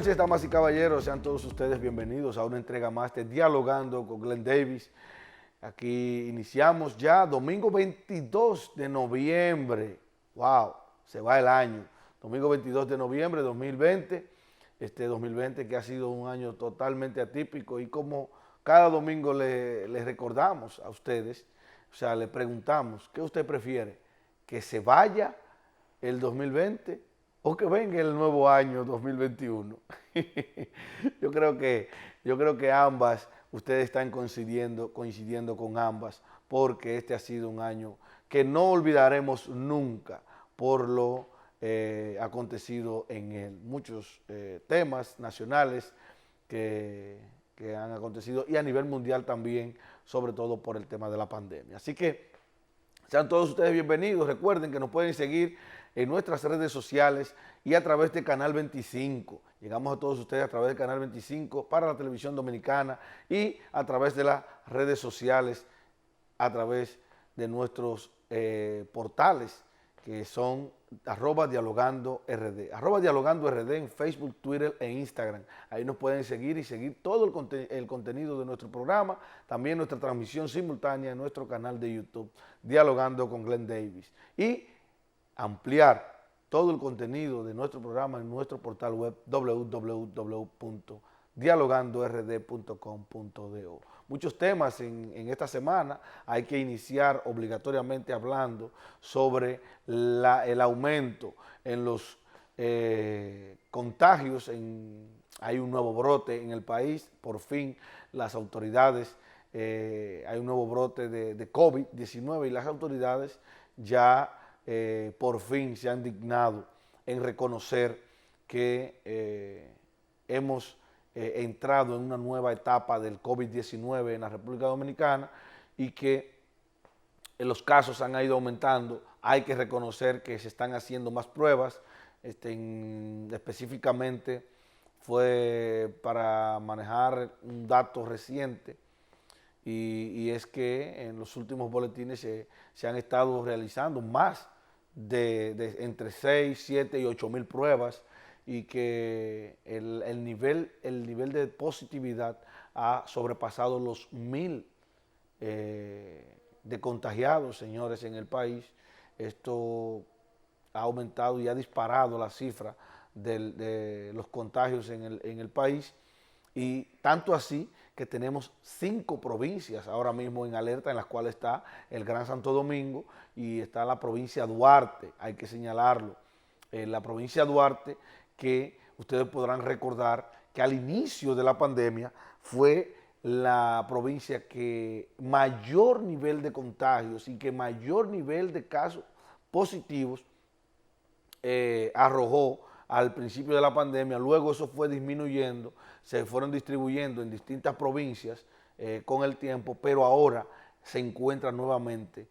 noches, damas y caballeros. Sean todos ustedes bienvenidos a una entrega más de Dialogando con Glenn Davis. Aquí iniciamos ya domingo 22 de noviembre. ¡Wow! Se va el año. Domingo 22 de noviembre de 2020. Este 2020 que ha sido un año totalmente atípico y como cada domingo les recordamos a ustedes, o sea, le preguntamos, ¿qué usted prefiere? ¿Que se vaya el 2020 o que venga el nuevo año 2021? yo creo que ambas, ustedes están coincidiendo con ambas, porque este ha sido un año que no olvidaremos nunca por lo acontecido en él. Muchos temas nacionales que han acontecido y a nivel mundial también, sobre todo por el tema de la pandemia. Así que sean todos ustedes bienvenidos. Recuerden que nos pueden seguir en nuestras redes sociales y a través de Canal 25. Llegamos a todos ustedes a través de Canal 25 para la televisión dominicana y a través de las redes sociales, a través de nuestros portales que son @dialogando_rd, @dialogando_rd en Facebook, Twitter e Instagram. Ahí nos pueden seguir y seguir todo el contenido de nuestro programa, también nuestra transmisión simultánea en nuestro canal de YouTube, Dialogando con Glenn Davis. Y ampliar todo el contenido de nuestro programa en nuestro portal web www.dialogandord.com.do. Muchos temas en esta semana. Hay que iniciar obligatoriamente hablando sobre el aumento en los contagios. Hay un nuevo brote en el país, por fin las autoridades, hay un nuevo brote de COVID-19 y las autoridades ya por fin se han dignado en reconocer que hemos entrado en una nueva etapa del COVID-19 en la República Dominicana y que los casos han ido aumentando. Hay que reconocer que se están haciendo más pruebas, específicamente fue para manejar un dato reciente y es que en los últimos boletines se han estado realizando más de entre 6, 7 y 8 mil pruebas y que el nivel de positividad ha sobrepasado los 1000 de contagiados, señores, en el país. Esto ha aumentado y ha disparado la cifra de los contagios en el país, y tanto así que tenemos 5 provincias ahora mismo en alerta, en las cuales está el Gran Santo Domingo y está la provincia Duarte, hay que señalarlo. La provincia Duarte, que ustedes podrán recordar que al inicio de la pandemia fue la provincia que mayor nivel de contagios y que mayor nivel de casos positivos arrojó al principio de la pandemia. Luego eso fue disminuyendo, se fueron distribuyendo en distintas provincias con el tiempo, pero ahora se encuentra nuevamente,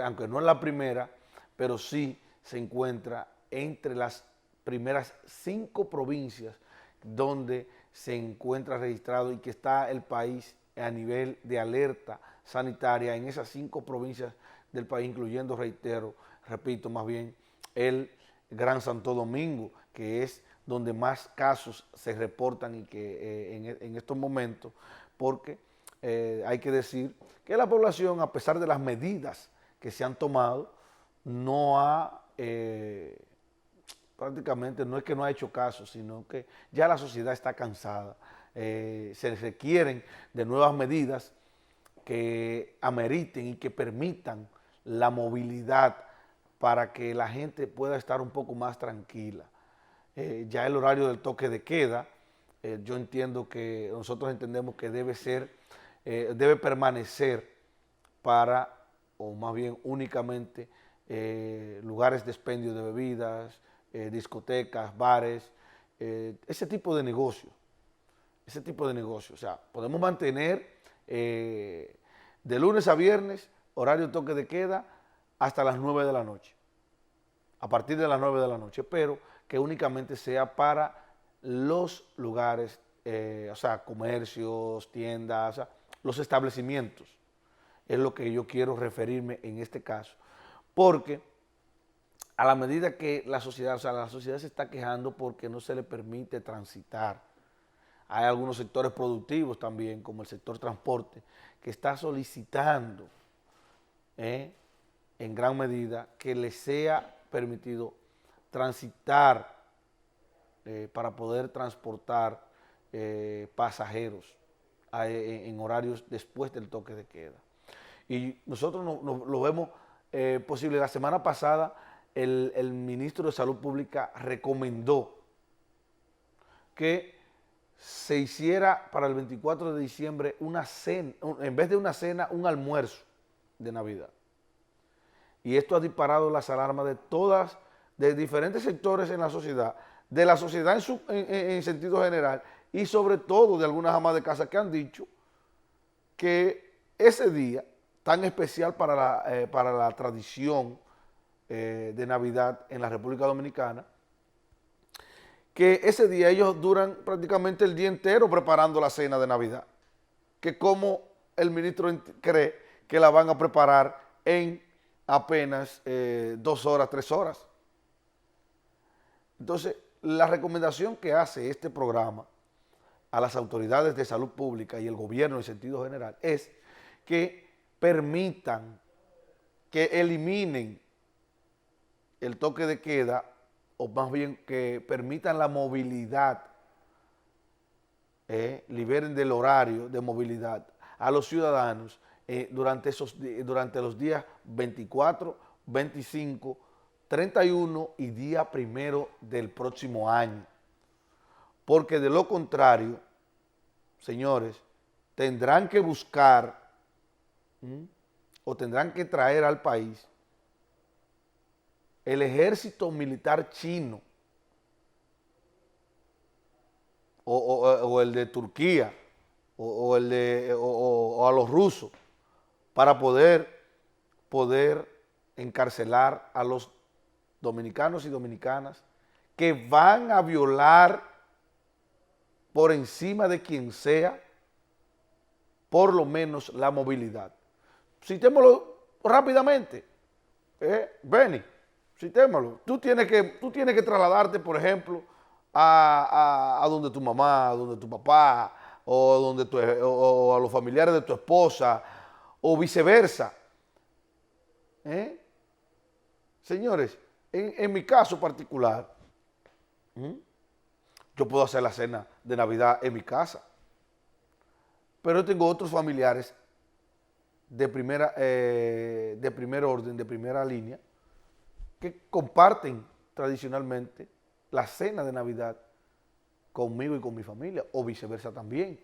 aunque no es la primera, pero sí se encuentra entre las primeras 5 provincias donde se encuentra registrado y que está el país a nivel de alerta sanitaria en esas 5 provincias del país, incluyendo, repito, más bien el Gran Santo Domingo, que es donde más casos se reportan y que en estos momentos, porque hay que decir que la población, a pesar de las medidas que se han tomado, no ha prácticamente, no es que no ha hecho caso, sino que ya la sociedad está cansada. Se requieren de nuevas medidas que ameriten y que permitan la movilidad para que la gente pueda estar un poco más tranquila. Ya el horario del toque de queda, yo entiendo que nosotros entendemos que debe permanecer para, o más bien únicamente, lugares de expendio de bebidas, discotecas, bares, ese tipo de negocio. O sea, podemos mantener de lunes a viernes horario de toque de queda hasta las 9 de la noche, a partir de las 9 de la noche, pero que únicamente sea para los lugares, o sea, comercios, tiendas, o sea, los establecimientos. Es lo que yo quiero referirme en este caso, porque a la medida que la sociedad se está quejando porque no se le permite transitar. Hay algunos sectores productivos también, como el sector transporte, que está solicitando en gran medida que les sea permitido transitar para poder transportar pasajeros en horarios después del toque de queda. Y nosotros lo vemos posible. La semana pasada el ministro de Salud Pública recomendó que se hiciera para el 24 de diciembre una cena, en vez de una cena, un almuerzo de Navidad. Y esto ha disparado las alarmas de diferentes sectores en la sociedad, de la sociedad en sentido general, y sobre todo de algunas amas de casa que han dicho que ese día tan especial para la tradición de Navidad en la República Dominicana, que ese día ellos duran prácticamente el día entero preparando la cena de Navidad, que como el ministro cree que la van a preparar en apenas 2 horas, 3 horas. Entonces, la recomendación que hace este programa a las autoridades de salud pública y el gobierno en sentido general es que permitan, que eliminen el toque de queda, o más bien que permitan la movilidad, liberen del horario de movilidad a los ciudadanos durante los días 24, 25, 31 y día 1 del próximo año. Porque de lo contrario, señores, tendrán que buscar o tendrán que traer al país el ejército militar chino o el de Turquía o a los rusos para poder encarcelar a los dominicanos y dominicanas que van a violar por encima de quien sea, por lo menos la movilidad. Citémoslo rápidamente, Benny. Citémoslo. Tú tienes que trasladarte, por ejemplo, a donde tu mamá, a donde tu papá, o a los familiares de tu esposa, o viceversa. Señores, en mi caso particular, yo puedo hacer la cena de Navidad en mi casa, pero yo tengo otros familiares de primer orden, de primera línea, que comparten tradicionalmente la cena de Navidad conmigo y con mi familia, o viceversa también.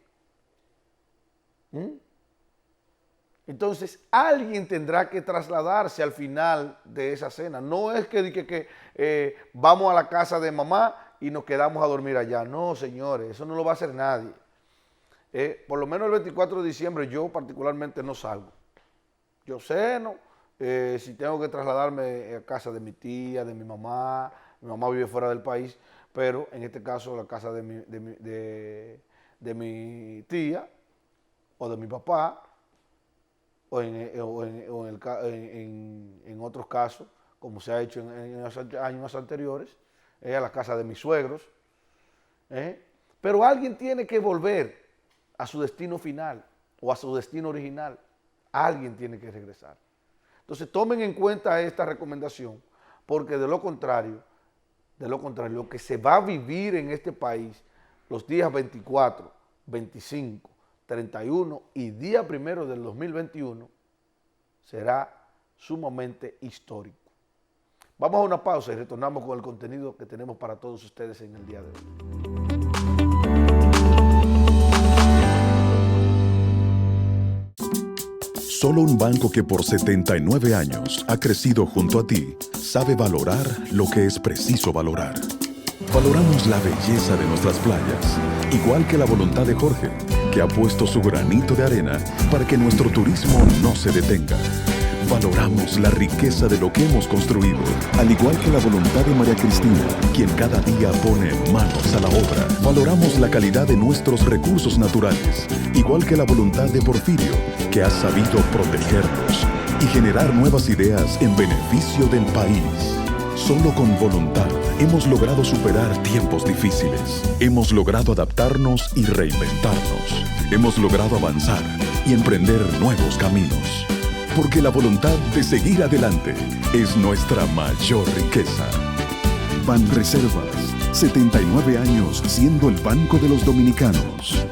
Entonces, alguien tendrá que trasladarse al final de esa cena. No es que vamos a la casa de mamá y nos quedamos a dormir allá. No, señores, eso no lo va a hacer nadie. Por lo menos el 24 de diciembre yo particularmente no salgo. Yo ceno. Si tengo que trasladarme a casa de mi tía, de mi mamá vive fuera del país, pero en este caso la casa de mi tía o de mi papá, o en otros casos, como se ha hecho en años anteriores, a la casa de mis suegros. Pero alguien tiene que volver a su destino final o a su destino original. Alguien tiene que regresar. Entonces tomen en cuenta esta recomendación, porque de lo contrario, lo que se va a vivir en este país los días 24, 25, 31 y día 1 del 2021 será sumamente histórico. Vamos a una pausa y retornamos con el contenido que tenemos para todos ustedes en el día de hoy. Solo un banco que por 79 años ha crecido junto a ti sabe valorar lo que es preciso valorar. Valoramos la belleza de nuestras playas, igual que la voluntad de Jorge, que ha puesto su granito de arena para que nuestro turismo no se detenga. Valoramos la riqueza de lo que hemos construido, al igual que la voluntad de María Cristina, quien cada día pone manos a la obra. Valoramos la calidad de nuestros recursos naturales, igual que la voluntad de Porfirio, que ha sabido protegerlos y generar nuevas ideas en beneficio del país. Solo con voluntad hemos logrado superar tiempos difíciles. Hemos logrado adaptarnos y reinventarnos. Hemos logrado avanzar y emprender nuevos caminos. Porque la voluntad de seguir adelante es nuestra mayor riqueza. Banreservas, 79 años siendo el banco de los dominicanos.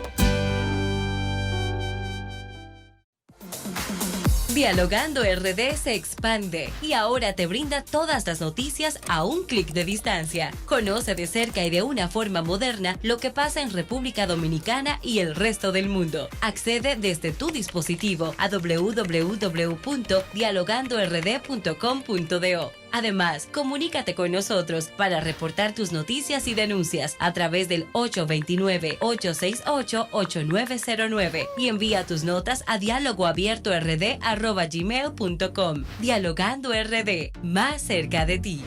Dialogando RD se expande y ahora te brinda todas las noticias a un clic de distancia. Conoce de cerca y de una forma moderna lo que pasa en República Dominicana y el resto del mundo. Accede desde tu dispositivo a www.dialogandord.com.do. Además, comunícate con nosotros para reportar tus noticias y denuncias a través del 829-868-8909 y envía tus notas a dialogoabiertord@gmail.com. Dialogando RD, más cerca de ti.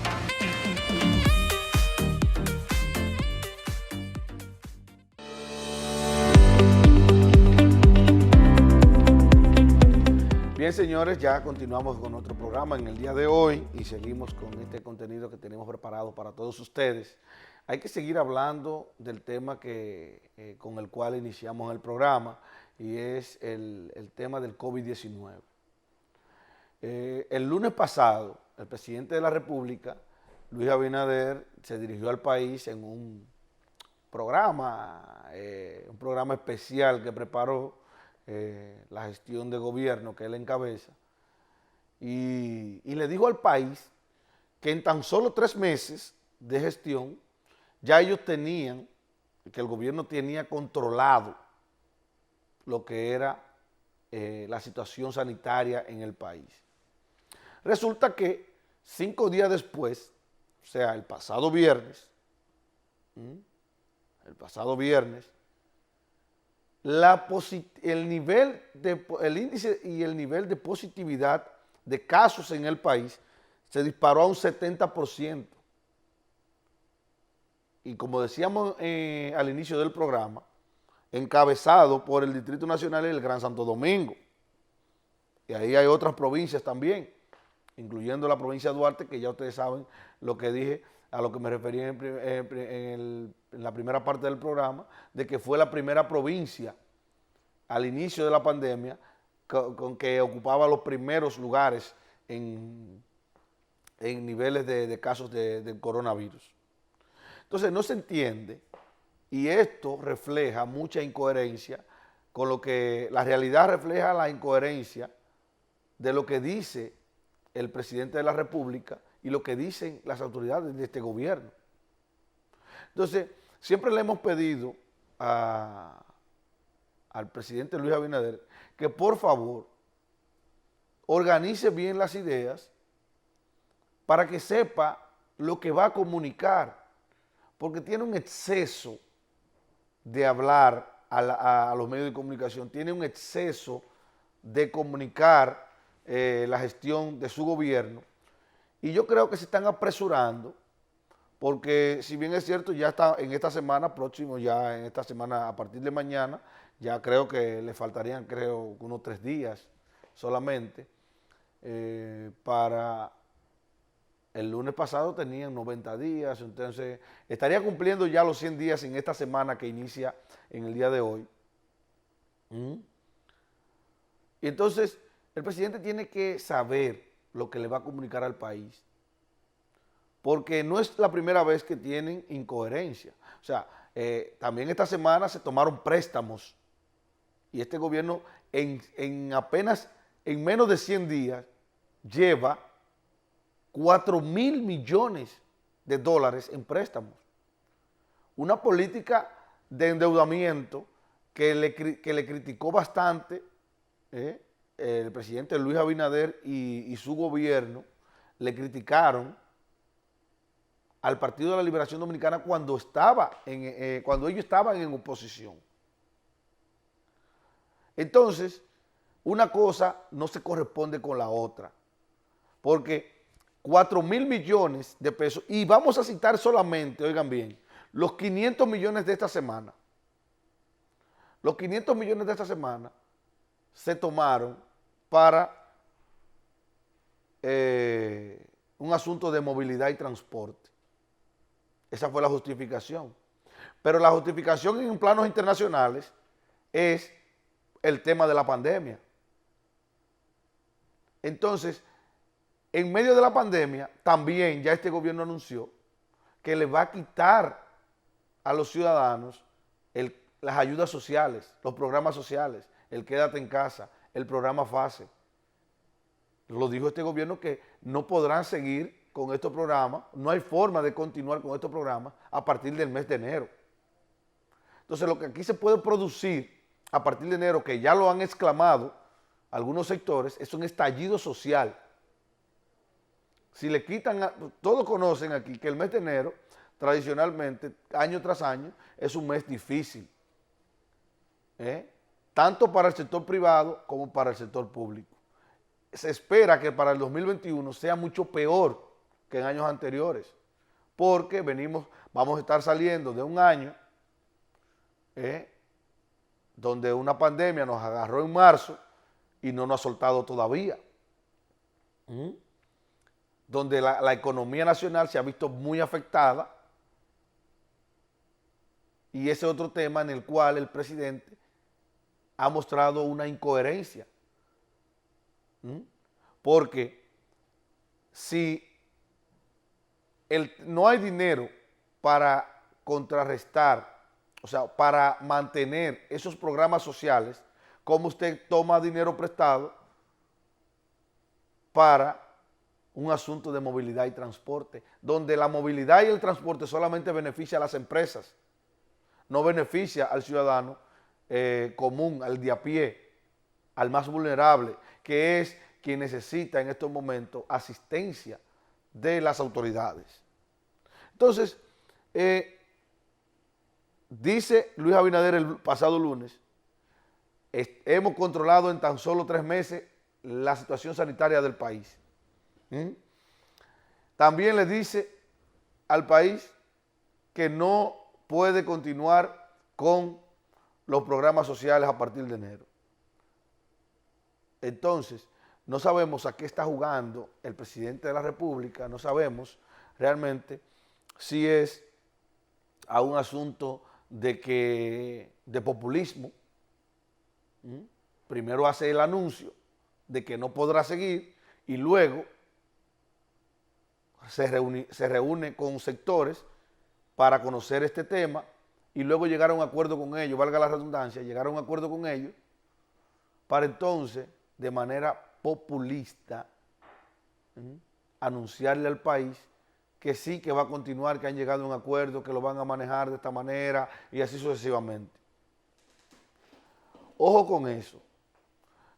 Bien, señores, ya continuamos con nuestro programa en el día de hoy y seguimos con este contenido que tenemos preparado para todos ustedes. Hay que seguir hablando del tema con el cual iniciamos el programa y es el tema del COVID-19. El lunes pasado, el presidente de la República, Luis Abinader, se dirigió al país en un programa especial que preparó la gestión de gobierno que él encabeza, y le dijo al país que en tan solo 3 meses de gestión ya ellos tenían, que el gobierno tenía controlado lo que era la situación sanitaria en el país. Resulta que 5 días después, o sea, el pasado viernes, el índice y el nivel de positividad de casos en el país se disparó a un 70%. Y como decíamos al inicio del programa, encabezado por el Distrito Nacional y el Gran Santo Domingo. Y ahí hay otras provincias también, incluyendo la provincia de Duarte, que ya ustedes saben lo que dije, a lo que me referí en la primera parte del programa, de que fue la primera provincia al inicio de la pandemia con que ocupaba los primeros lugares en niveles de casos del coronavirus. Entonces no se entiende, y esto refleja mucha incoherencia con lo que la realidad refleja, la incoherencia de lo que dice el presidente de la República y lo que dicen las autoridades de este gobierno. Entonces, siempre le hemos pedido al presidente Luis Abinader que por favor organice bien las ideas para que sepa lo que va a comunicar, porque tiene un exceso de hablar a los medios de comunicación, tiene un exceso de comunicar la gestión de su gobierno, y yo creo que se están apresurando, porque si bien es cierto, ya está en esta semana, a partir de mañana, ya creo que le faltarían, unos 3 días solamente, para el lunes pasado tenían 90 días, entonces estaría cumpliendo ya los 100 días en esta semana que inicia en el día de hoy. Y entonces el presidente tiene que saber lo que le va a comunicar al país, porque no es la primera vez que tienen incoherencia. O sea, también esta semana se tomaron préstamos y este gobierno en menos de 100 días lleva 4.000 millones de dólares en préstamos. Una política de endeudamiento que le criticó bastante el presidente Luis Abinader y su gobierno. Le criticaron al Partido de la Liberación Dominicana cuando ellos estaban en oposición. Entonces, una cosa no se corresponde con la otra, porque 4.000 millones de pesos, y vamos a citar solamente, oigan bien, los 500 millones de esta semana. Los 500 millones de esta semana se tomaron para un asunto de movilidad y transporte. Esa fue la justificación. Pero la justificación en planos internacionales es el tema de la pandemia. Entonces, en medio de la pandemia, también ya este gobierno anunció que le va a quitar a los ciudadanos las ayudas sociales, los programas sociales, el quédate en casa, el programa FASE. Lo dijo este gobierno que no podrán seguir con estos programas, no hay forma de continuar con estos programas a partir del mes de enero. Entonces, lo que aquí se puede producir a partir de enero, que ya lo han exclamado algunos sectores, es un estallido social. Si le quitan, todos conocen aquí que el mes de enero, tradicionalmente, año tras año, es un mes difícil, tanto para el sector privado como para el sector público. Se espera que para el 2021 sea mucho peor que en años anteriores, porque vamos a estar saliendo de un año donde una pandemia nos agarró en marzo y no nos ha soltado todavía, donde la economía nacional se ha visto muy afectada, y ese es otro tema en el cual el presidente ha mostrado una incoherencia, porque si no hay dinero para contrarrestar, o sea, para mantener esos programas sociales, ¿cómo usted toma dinero prestado para un asunto de movilidad y transporte, donde la movilidad y el transporte solamente beneficia a las empresas, no beneficia al ciudadano común, al de a pie, al más vulnerable, que es quien necesita en estos momentos asistencia de las autoridades? Entonces, dice Luis Abinader el pasado lunes, hemos controlado en tan solo 3 meses la situación sanitaria del país. También le dice al país que no puede continuar con los programas sociales a partir de enero. Entonces, no sabemos a qué está jugando el presidente de la República, no sabemos realmente si es a un asunto de populismo. Primero hace el anuncio de que no podrá seguir y luego se reúne con sectores para conocer este tema y luego llegar a un acuerdo con ellos, valga la redundancia, llegar a un acuerdo con ellos para entonces, de manera populista, anunciarle al país que sí, que va a continuar, que han llegado a un acuerdo, que lo van a manejar de esta manera y así sucesivamente. Ojo con eso.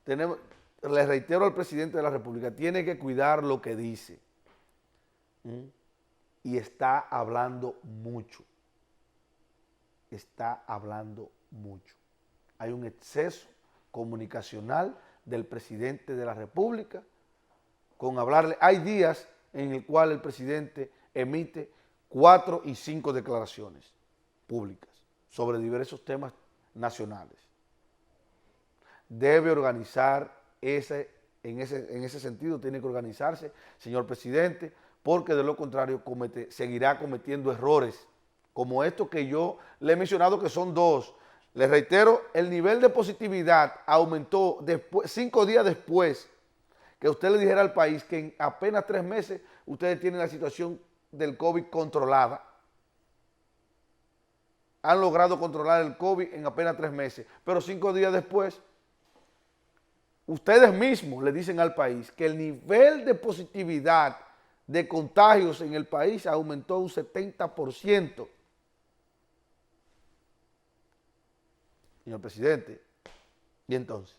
Le reitero al presidente de la República, tiene que cuidar lo que dice. Y está hablando mucho. Está hablando mucho. Hay un exceso comunicacional del presidente de la República con hablarle. Hay días en el cual el presidente emite 4 y 5 declaraciones públicas sobre diversos temas nacionales. Debe organizar en ese sentido, tiene que organizarse, señor presidente, porque de lo contrario seguirá cometiendo errores como estos que yo le he mencionado, que son 2. Les reitero, el nivel de positividad aumentó 5 días después que usted le dijera al país que en apenas 3 meses ustedes tienen la situación del COVID controlada. Han logrado controlar el COVID en apenas 3 meses, pero 5 días después, ustedes mismos le dicen al país que el nivel de positividad de contagios en el país aumentó un 70%. Señor presidente, ¿y entonces?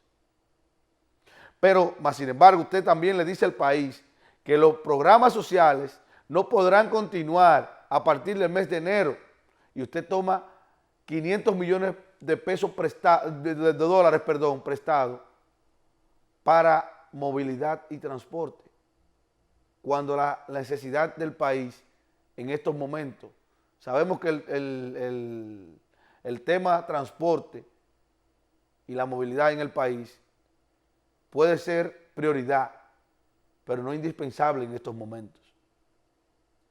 Pero, más sin embargo, usted también le dice al país que los programas sociales no podrán continuar a partir del mes de enero y usted toma 500 millones de pesos de dólares prestados para movilidad y transporte, cuando la necesidad del país en estos momentos, sabemos que el tema transporte y la movilidad en el país puede ser prioridad, pero no indispensable en estos momentos.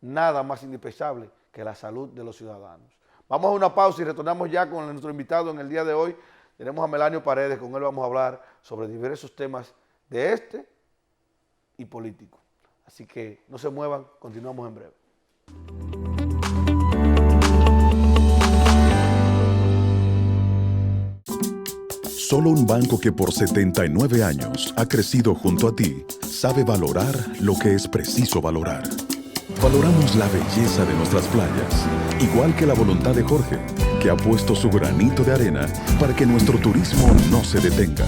nada más indispensable que la salud de los ciudadanos. Vamos a una pausa y retornamos ya con nuestro invitado en el día de hoy. Tenemos a Melanio Paredes, con él vamos a hablar sobre diversos temas de este y político. Así que no se muevan, continuamos en breve. Solo un banco que por 79 años ha crecido junto a ti sabe valorar lo que es preciso valorar. Valoramos la belleza de nuestras playas, igual que la voluntad de Jorge, que ha puesto su granito de arena para que nuestro turismo no se detenga.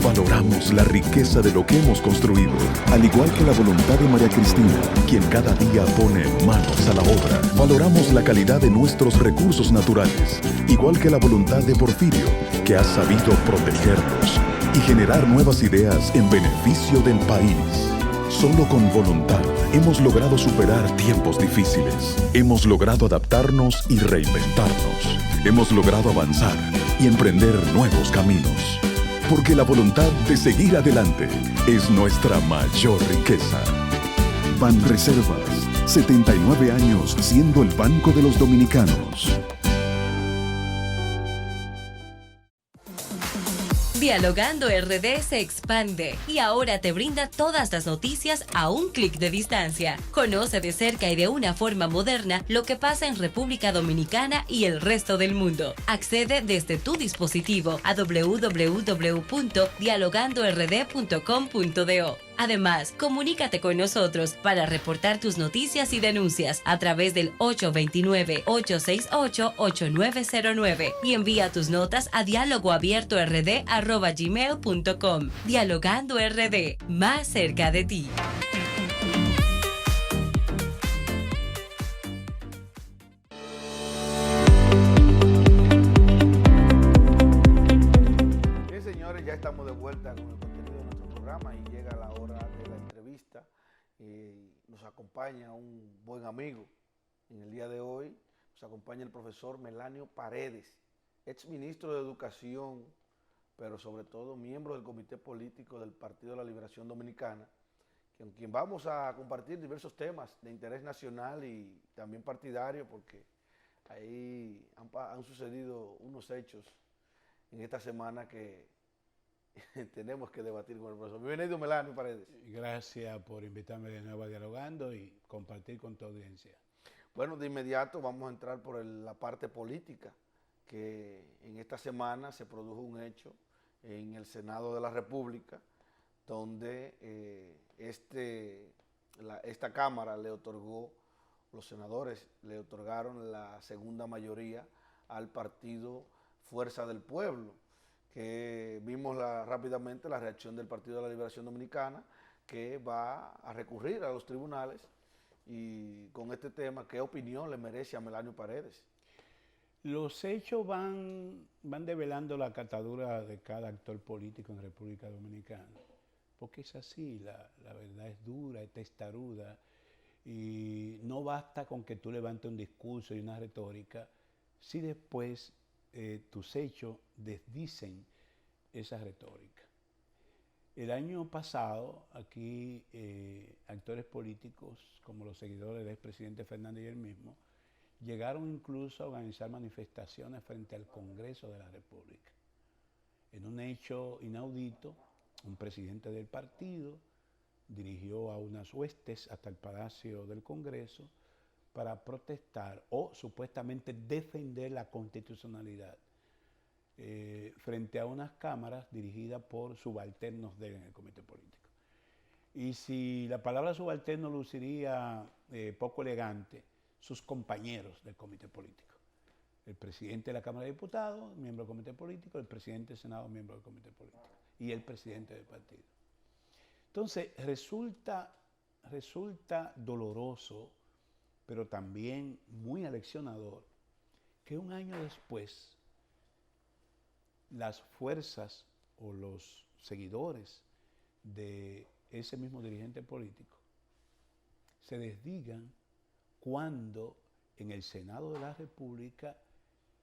Valoramos la riqueza de lo que hemos construido, al igual que la voluntad de María Cristina, quien cada día pone manos a la obra. Valoramos la calidad de nuestros recursos naturales, igual que la voluntad de Porfirio, que ha sabido protegerlos y generar nuevas ideas en beneficio del país. Solo con voluntad hemos logrado superar tiempos difíciles. Hemos logrado adaptarnos y reinventarnos. Hemos logrado avanzar y emprender nuevos caminos. Porque la voluntad de seguir adelante es nuestra mayor riqueza. Banreservas, 79 años siendo el banco de los dominicanos. Dialogando RD se expande y ahora te brinda todas las noticias a un clic de distancia. Conoce de cerca y de una forma moderna lo que pasa en República Dominicana y el resto del mundo. Accede desde tu dispositivo a www.dialogandord.com.do. Además, comunícate con nosotros para reportar tus noticias y denuncias a través del 829-868-8909 y envía tus notas a dialogoabiertord@gmail.com. Dialogando RD, más cerca de ti. Bien, señores, ya estamos de vuelta con el contenido de nuestro programa y llega la hora de la entrevista. Nos acompaña un buen amigo. En el día de hoy nos acompaña el profesor Melanio Paredes, ex ministro de Educación, pero sobre todo miembro del Comité Político del Partido de la Liberación Dominicana, con quien vamos a compartir diversos temas de interés nacional y también partidario, porque ahí han sucedido unos hechos en esta semana que tenemos que debatir con el profesor. Bienvenido, Melanio Paredes. Gracias por invitarme de nuevo a Dialogando y compartir con tu audiencia. Bueno, de inmediato vamos a entrar por la parte política, que en esta semana se produjo un hecho en el Senado de la República, donde esta Cámara le otorgó, los senadores le otorgaron la segunda mayoría al partido Fuerza del Pueblo, que vimos rápidamente la reacción del Partido de la Liberación Dominicana, que va a recurrir a los tribunales. Y con este tema, ¿qué opinión le merece a Melanio Paredes? Los hechos van develando la catadura de cada actor político en República Dominicana, porque es así, la verdad es dura, es testaruda, y no basta con que tú levantes un discurso y una retórica, si después tus hechos desdicen esa retórica. El año pasado, aquí, actores políticos, como los seguidores del expresidente Fernández y él mismo, llegaron incluso a organizar manifestaciones frente al Congreso de la República. En un hecho inaudito, un presidente del partido dirigió a unas huestes hasta el Palacio del Congreso para protestar o supuestamente defender la constitucionalidad frente a unas cámaras dirigidas por subalternos en el comité político. Y si la palabra subalterno luciría poco elegante, sus compañeros del comité político. El presidente de la Cámara de Diputados, miembro del comité político, el presidente del Senado, miembro del comité político, y el presidente del partido. Entonces, resulta doloroso, pero también muy aleccionador, que un año después las fuerzas o los seguidores de ese mismo dirigente político se desdigan cuando en el Senado de la República,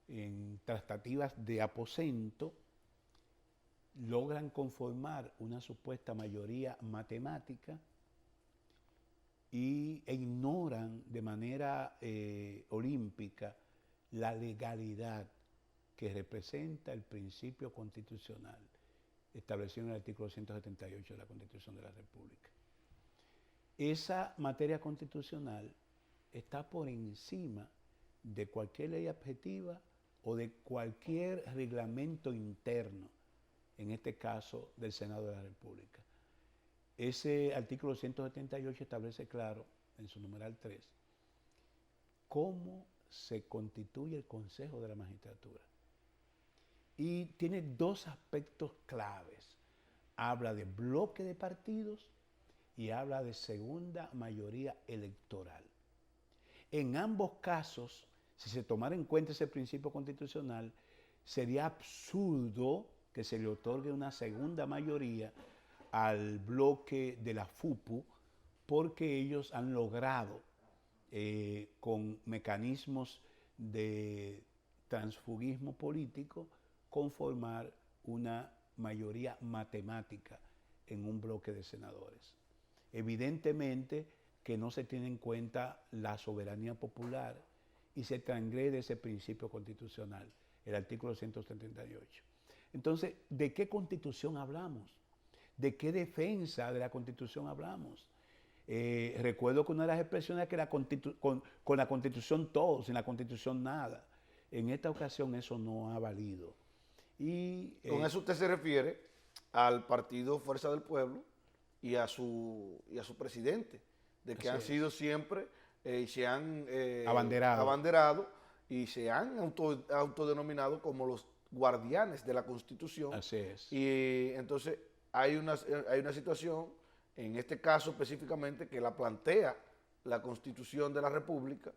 en tratativas de aposento, logran conformar una supuesta mayoría matemática e ignoran de manera olímpica la legalidad que representa el principio constitucional establecido en el artículo 178 de la Constitución de la República. Esa materia constitucional está por encima de cualquier ley objetiva o de cualquier reglamento interno, en este caso del Senado de la República. Ese artículo 178 establece claro, en su numeral 3, cómo se constituye el Consejo de la Magistratura. Y tiene dos aspectos claves. Habla de bloque de partidos y habla de segunda mayoría electoral. En ambos casos, si se tomara en cuenta ese principio constitucional, sería absurdo que se le otorgue una segunda mayoría al bloque de la FUPU, porque ellos han logrado, con mecanismos de transfugismo político, conformar una mayoría matemática en un bloque de senadores. Evidentemente que no se tiene en cuenta la soberanía popular y se transgrede ese principio constitucional, el artículo 178. Entonces, ¿de qué constitución hablamos? ¿De qué defensa de la Constitución hablamos? Recuerdo que una de las expresiones es que con la Constitución todo, sin la Constitución nada. En esta ocasión eso no ha valido. Y, con eso usted se refiere al partido Fuerza del Pueblo y a su presidente, de que han sido siempre y se han abanderado y se han autodenominado como los guardianes de la Constitución. Así es. Y entonces hay una situación, en este caso específicamente, que la plantea la Constitución de la República.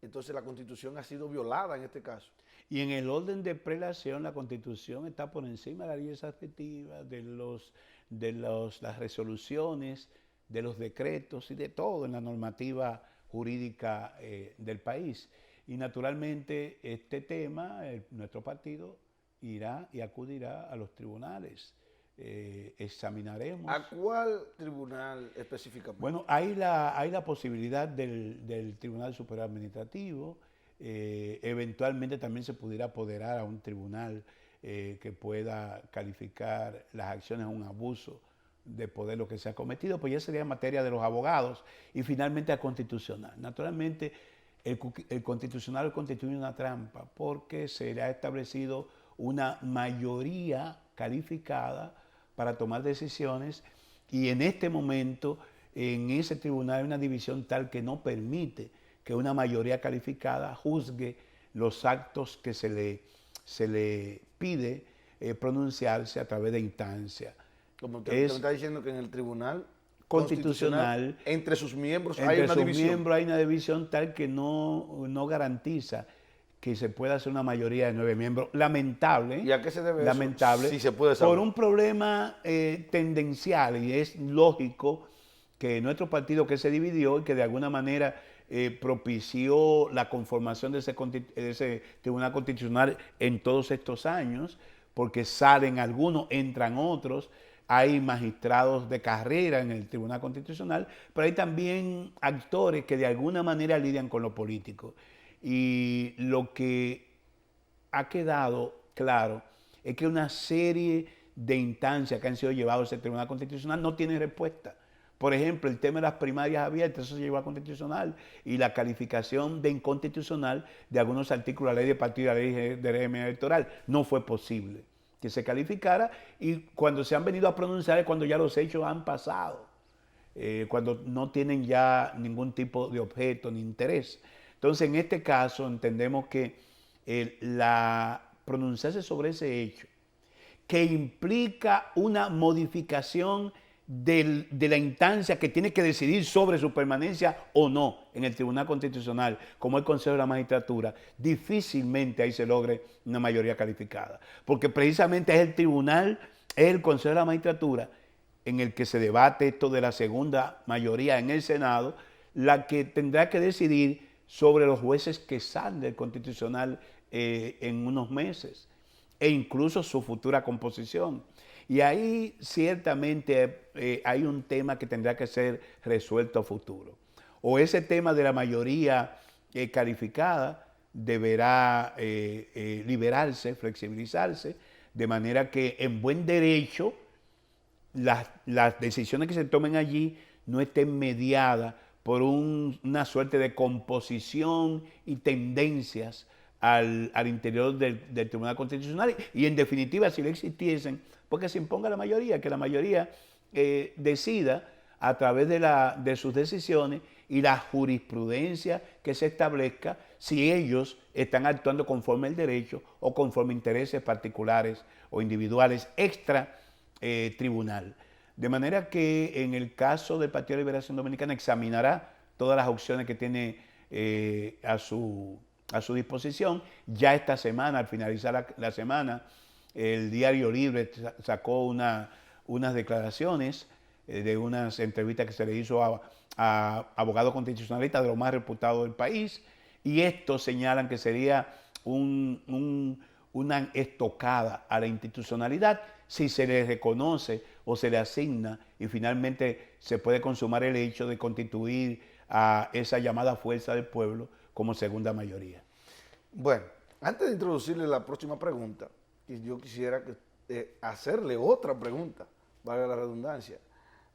Entonces la Constitución ha sido violada en este caso. Y en el orden de prelación, la Constitución está por encima de las leyes adjetivas, de las resoluciones, de los decretos y de todo en la normativa jurídica del país. Y naturalmente este tema, nuestro partido irá y acudirá a los tribunales. Examinaremos. ¿A cuál tribunal específicamente? Bueno, hay la posibilidad del Tribunal Superior Administrativo. Eventualmente también se pudiera apoderar a un tribunal que pueda calificar las acciones a un abuso de poder lo que se ha cometido, pues ya sería materia de los abogados y finalmente al constitucional. Naturalmente, el constitucional constituye una trampa porque se le ha establecido una mayoría calificada para tomar decisiones y en este momento en ese tribunal hay una división tal que no permite que una mayoría calificada juzgue los actos que se le pide pronunciarse a través de instancia. Como usted me está diciendo que en el tribunal constitucional entre sus miembros hay una división tal que no garantiza que se pueda hacer una mayoría de 9 miembros. Lamentable. ¿Y a qué se debe lamentable, eso? Si se puede saber. Por un problema tendencial, y es lógico que nuestro partido que se dividió y que de alguna manera propició la conformación de ese Tribunal Constitucional en todos estos años, porque salen algunos, entran otros, hay magistrados de carrera en el Tribunal Constitucional, pero hay también actores que de alguna manera lidian con lo político. Y lo que ha quedado claro es que una serie de instancias que han sido llevadas a ese Tribunal Constitucional no tienen respuesta. Por ejemplo, el tema de las primarias abiertas, eso se llevó a Constitucional, y la calificación de inconstitucional de algunos artículos de la ley de partido y la ley de régimen electoral. No fue posible que se calificara, y cuando se han venido a pronunciar es cuando ya los hechos han pasado, cuando no tienen ya ningún tipo de objeto ni interés. Entonces, en este caso, entendemos que pronunciarse sobre ese hecho, que implica una modificación de la instancia que tiene que decidir sobre su permanencia o no en el Tribunal Constitucional, como el Consejo de la Magistratura, difícilmente ahí se logre una mayoría calificada. Porque precisamente es el Tribunal, es el Consejo de la Magistratura, en el que se debate esto de la segunda mayoría en el Senado, la que tendrá que decidir sobre los jueces que salen del Constitucional en unos meses, e incluso su futura composición. Y ahí ciertamente hay un tema que tendrá que ser resuelto a futuro. o ese tema de la mayoría calificada deberá liberarse, flexibilizarse, de manera que en buen derecho las decisiones que se tomen allí no estén mediadas por una suerte de composición y tendencias al interior del Tribunal Constitucional y en definitiva si lo existiesen, porque se imponga la mayoría, que la mayoría decida a través de sus decisiones y la jurisprudencia que se establezca si ellos están actuando conforme al derecho o conforme a intereses particulares o individuales extra tribunal. De manera que en el caso del Partido de Liberación Dominicana examinará todas las opciones que tiene a su disposición. Ya esta semana, al finalizar la semana, el Diario Libre sacó unas declaraciones de unas entrevistas que se le hizo a abogados constitucionalistas de los más reputados del país, y estos señalan que sería una estocada a la institucionalidad si se le reconoce o se le asigna y finalmente se puede consumar el hecho de constituir a esa llamada fuerza del pueblo como segunda mayoría. Bueno, antes de introducirle la próxima pregunta, yo quisiera hacerle otra pregunta, valga la redundancia.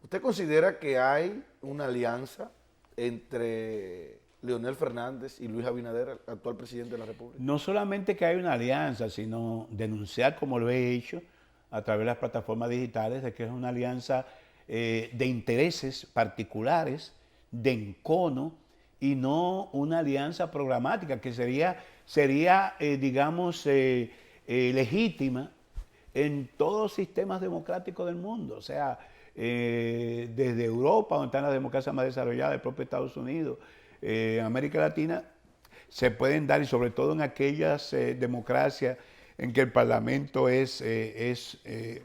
¿Usted considera que hay una alianza entre Leonel Fernández y Luis Abinader, actual presidente de la República? No solamente que hay una alianza, sino denunciar, como lo he hecho a través de las plataformas digitales, de que es una alianza de intereses particulares, de encono, y no una alianza programática, que sería digamos, legítima en todos los sistemas democráticos del mundo. O sea, desde Europa, donde están las democracias más desarrolladas, el propio Estados Unidos, América Latina, se pueden dar, y sobre todo en aquellas democracias en que el Parlamento es el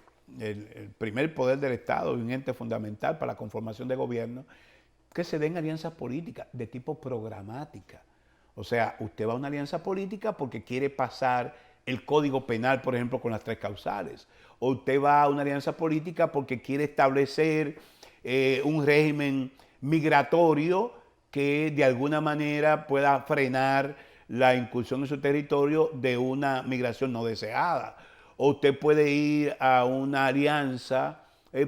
primer poder del Estado y un ente fundamental para la conformación de gobierno, que se den alianzas políticas de tipo programática. O sea, usted va a una alianza política porque quiere pasar el Código Penal, por ejemplo, con las 3 causales. O usted va a una alianza política porque quiere establecer un régimen migratorio que de alguna manera pueda frenar la incursión en su territorio de una migración no deseada. O usted puede ir a una alianza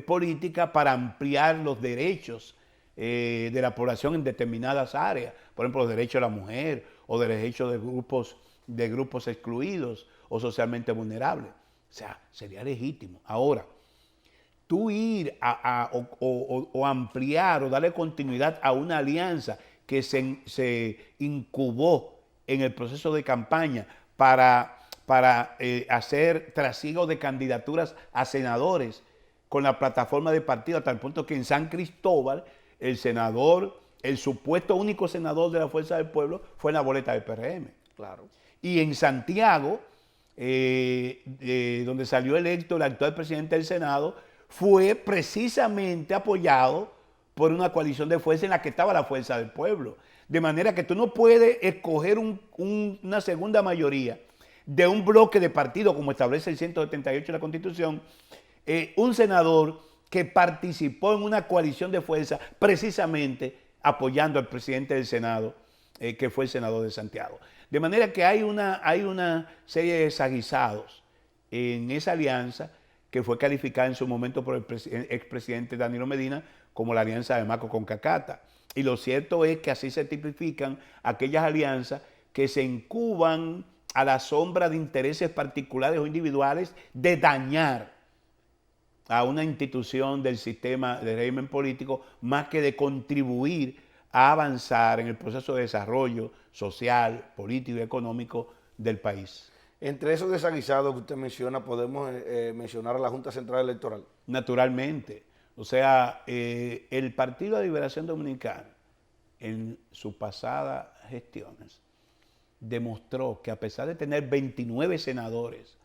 política para ampliar los derechos de la población en determinadas áreas, por ejemplo, los derechos de la mujer o los derechos de grupos excluidos o socialmente vulnerables. O sea, sería legítimo. Ahora, tú ir o ampliar o darle continuidad a una alianza que se incubó en el proceso de campaña para hacer trasiego de candidaturas a senadores con la plataforma de partido, hasta el punto que en San Cristóbal el senador, el supuesto único senador de la Fuerza del Pueblo, fue en la boleta del PRM. Claro. Y en Santiago, donde salió electo el actual presidente del Senado, fue precisamente apoyado por una coalición de fuerzas en la que estaba la Fuerza del Pueblo. De manera que tú no puedes escoger una segunda mayoría de un bloque de partido, como establece el 178 de la Constitución, un senador que participó en una coalición de fuerzas precisamente apoyando al presidente del Senado, que fue el senador de Santiago. De manera que hay una serie de desaguisados en esa alianza que fue calificada en su momento por el expresidente Danilo Medina como la alianza de Maco con Cacata. Y lo cierto es que así se tipifican aquellas alianzas que se incuban a la sombra de intereses particulares o individuales de dañar a una institución del sistema de régimen político, más que de contribuir a avanzar en el proceso de desarrollo social, político y económico del país. Entre esos desaguisados que usted menciona, podemos mencionar a la Junta Central Electoral. Naturalmente. O sea, el Partido de Liberación Dominicana, en sus pasadas gestiones, demostró que a pesar de tener 29 senadores,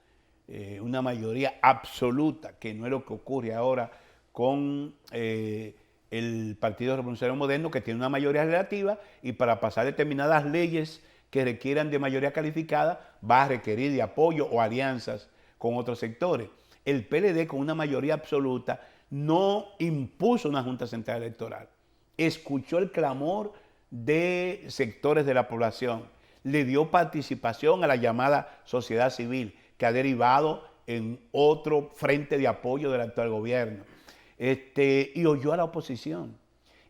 una mayoría absoluta, que no es lo que ocurre ahora con el Partido Revolucionario Moderno, que tiene una mayoría relativa, y para pasar determinadas leyes que requieran de mayoría calificada, va a requerir de apoyo o alianzas con otros sectores. El PLD, con una mayoría absoluta, no impuso una Junta Central Electoral. escuchó el clamor de sectores de la población, le dio participación a la llamada sociedad civil, que ha derivado en otro frente de apoyo del actual gobierno, y oyó a la oposición.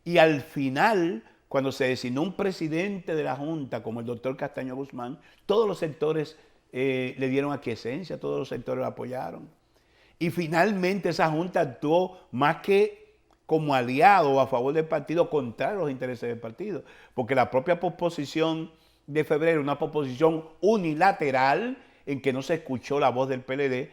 Y al final, cuando se designó un presidente de la Junta, como el doctor Castaño Guzmán, todos los sectores le dieron aquiescencia, todos los sectores lo apoyaron. Y finalmente esa Junta actuó más que como aliado o a favor del partido, contrario a los intereses del partido, porque la propia posposición de febrero, una posposición unilateral en que no se escuchó la voz del PLD,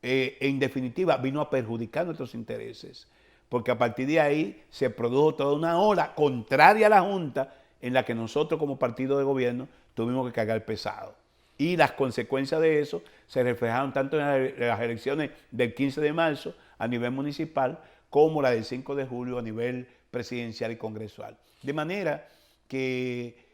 en definitiva vino a perjudicar nuestros intereses, porque a partir de ahí se produjo toda una ola contraria a la Junta en la que nosotros como partido de gobierno tuvimos que cargar pesado. Y las consecuencias de eso se reflejaron tanto en las elecciones del 15 de marzo a nivel municipal como la del 5 de julio a nivel presidencial y congresual. De manera que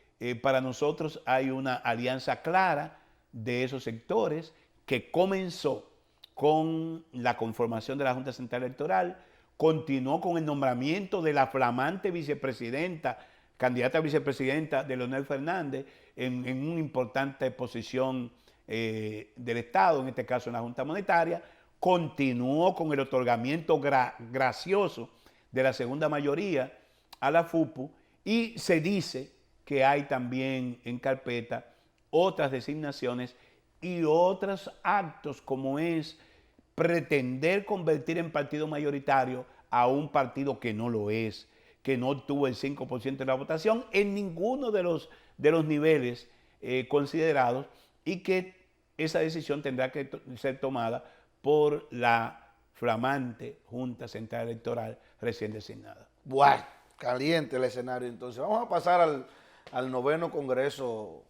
para nosotros hay una alianza clara de esos sectores que comenzó con la conformación de la Junta Central Electoral, continuó con el nombramiento de la flamante vicepresidenta, candidata a vicepresidenta de Leonel Fernández, en una importante posición del Estado, en este caso en la Junta Monetaria, continuó con el otorgamiento gracioso de la segunda mayoría a la FUPU y se dice que hay también en carpeta otras designaciones y otros actos como es pretender convertir en partido mayoritario a un partido que no lo es, que no obtuvo el 5% de la votación en ninguno de los niveles considerados y que esa decisión tendrá que ser tomada por la flamante Junta Central Electoral recién designada. Bueno, caliente el escenario. Entonces, vamos a pasar al 9º Congreso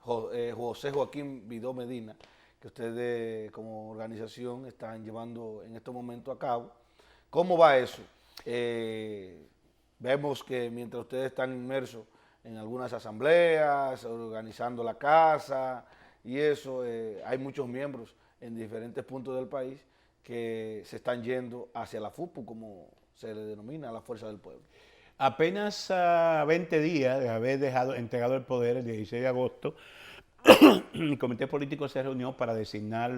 José Joaquín Vidó Medina, que ustedes como organización están llevando en estos momentos a cabo. ¿Cómo va eso? Vemos que mientras ustedes están inmersos en algunas asambleas, organizando la casa y eso, hay muchos miembros en diferentes puntos del país que se están yendo hacia la FUPU, como se le denomina, la Fuerza del Pueblo. Apenas 20 días de haber entregado el poder, el 16 de agosto, el Comité Político se reunió para designar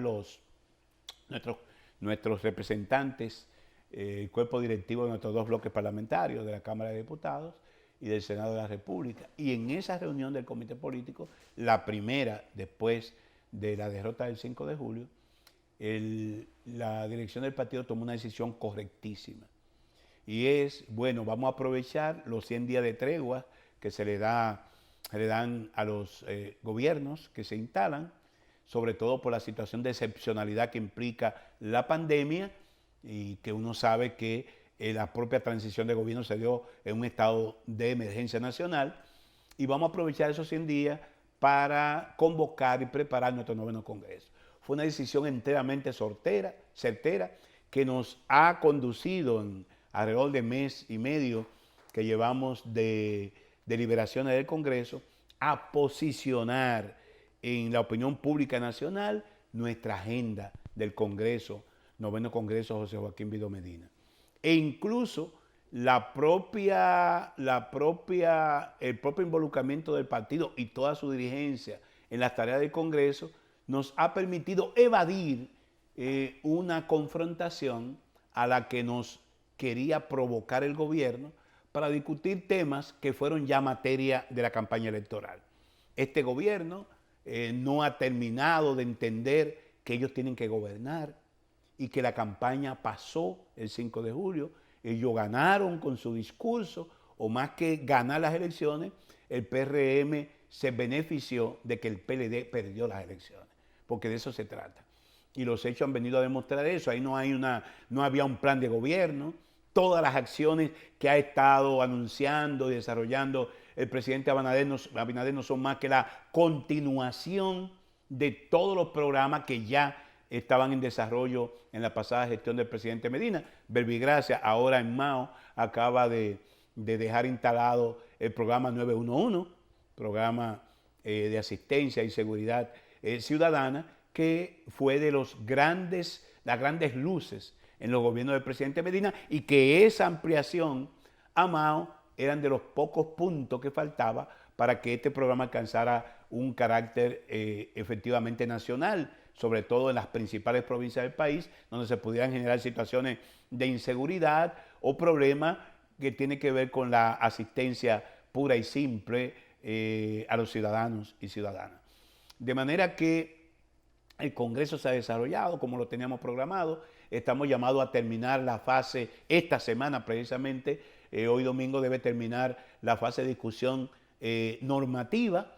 nuestros representantes, el cuerpo directivo de nuestros 2 bloques parlamentarios, de la Cámara de Diputados y del Senado de la República. Y en esa reunión del Comité Político, la primera después de la derrota del 5 de julio, la dirección del partido tomó una decisión correctísima. Y es, bueno, vamos a aprovechar los 100 días de tregua que se le dan a los gobiernos que se instalan, sobre todo por la situación de excepcionalidad que implica la pandemia y que uno sabe que la propia transición de gobierno se dio en un estado de emergencia nacional, y vamos a aprovechar esos 100 días para convocar y preparar nuestro 9º Congreso. Fue una decisión enteramente certera, que nos ha conducido en alrededor de mes y medio que llevamos de deliberaciones del Congreso a posicionar en la opinión pública nacional nuestra agenda del Congreso, 9º Congreso José Joaquín Vidó Medina. E incluso el propio involucramiento del partido y toda su dirigencia en las tareas del Congreso nos ha permitido evadir una confrontación a la que nos quería provocar el gobierno para discutir temas que fueron ya materia de la campaña electoral. Este gobierno no ha terminado de entender que ellos tienen que gobernar y que la campaña pasó el 5 de julio. Ellos ganaron con su discurso, o más que ganar las elecciones, el PRM se benefició de que el PLD perdió las elecciones, porque de eso se trata. Y los hechos han venido a demostrar eso. Ahí no había un plan de gobierno. Todas las acciones que ha estado anunciando y desarrollando el presidente Abinader no son más que la continuación de todos los programas que ya estaban en desarrollo en la pasada gestión del presidente Medina. Verbigracia, ahora en Mao, acaba de dejar instalado el programa 911, programa de asistencia y seguridad ciudadana, que fue de las grandes luces en los gobiernos del presidente Medina y que esa ampliación a Mao eran de los pocos puntos que faltaba para que este programa alcanzara un carácter efectivamente nacional, sobre todo en las principales provincias del país, donde se pudieran generar situaciones de inseguridad o problemas que tienen que ver con la asistencia pura y simple a los ciudadanos y ciudadanas. De manera que el Congreso se ha desarrollado como lo teníamos programado. Estamos llamados a terminar la fase, esta semana precisamente, hoy domingo debe terminar la fase de discusión normativa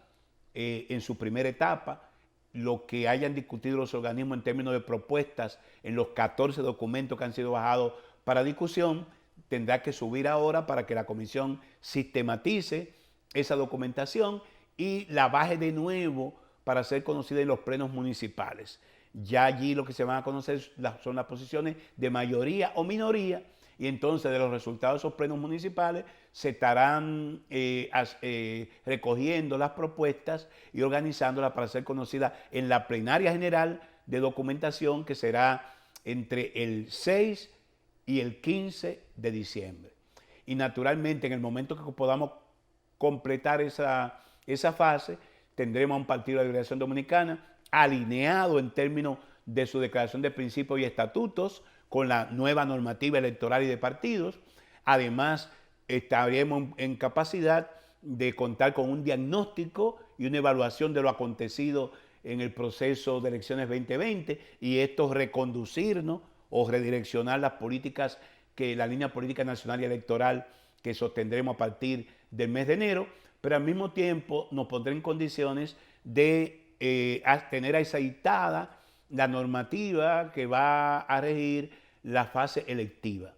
en su primera etapa. Lo que hayan discutido los organismos en términos de propuestas en los 14 documentos que han sido bajados para discusión, tendrá que subir ahora para que la comisión sistematice esa documentación y la baje de nuevo para ser conocida en los plenos municipales. Ya allí lo que se van a conocer son las posiciones de mayoría o minoría, y entonces de los resultados de esos plenos municipales se estarán recogiendo las propuestas y organizándolas para ser conocidas en la plenaria general de documentación, que será entre el 6 y el 15 de diciembre. Y naturalmente en el momento que podamos completar esa fase, tendremos a un Partido de la Liberación Dominicana alineado en términos de su declaración de principios y estatutos con la nueva normativa electoral y de partidos. Además, estaremos en capacidad de contar con un diagnóstico y una evaluación de lo acontecido en el proceso de elecciones 2020 y esto reconducirnos o redireccionar las políticas, la línea política nacional y electoral que sostendremos a partir del mes de enero, pero al mismo tiempo nos pondrá en condiciones de tener aceitada la normativa que va a regir la fase electiva.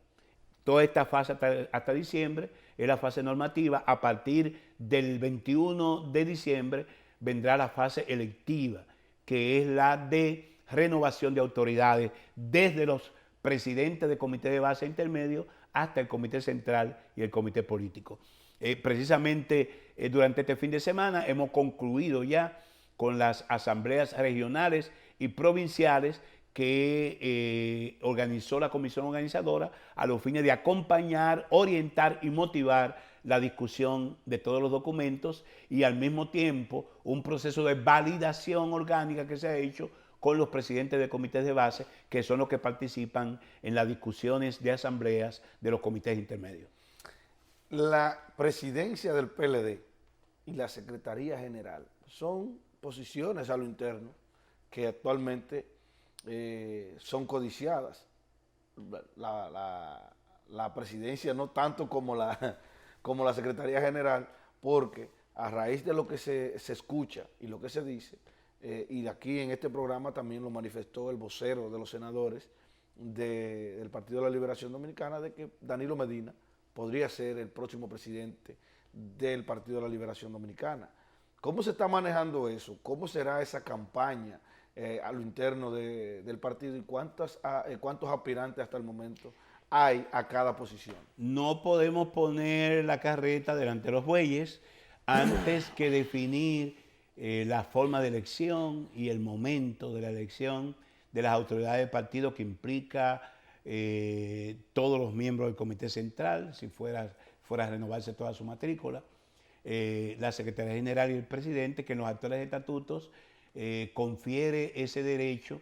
Toda esta fase hasta diciembre es la fase normativa. A partir del 21 de diciembre vendrá la fase electiva, que es la de renovación de autoridades desde los presidentes de comité de base intermedio hasta el comité central y el comité político. Precisamente durante este fin de semana hemos concluido ya con las asambleas regionales y provinciales que organizó la comisión organizadora a los fines de acompañar, orientar y motivar la discusión de todos los documentos y al mismo tiempo un proceso de validación orgánica que se ha hecho con los presidentes de comités de base, que son los que participan en las discusiones de asambleas de los comités intermedios. La presidencia del PLD y la Secretaría General son posiciones a lo interno que actualmente son codiciadas. La presidencia no tanto como la Secretaría General, porque a raíz de lo que se escucha y lo que se dice, y de aquí en este programa también lo manifestó el vocero de los senadores del Partido de la Liberación Dominicana, de que Danilo Medina podría ser el próximo presidente del Partido de la Liberación Dominicana. ¿Cómo se está manejando eso? ¿Cómo será esa campaña a lo interno del partido y cuántos aspirantes hasta el momento hay a cada posición? No podemos poner la carreta delante de los bueyes antes que definir la forma de elección y el momento de la elección de las autoridades del partido, que implica todos los miembros del comité central, si fuera a renovarse toda su matrícula, la Secretaría General y el presidente, que en los actuales estatutos confiere ese derecho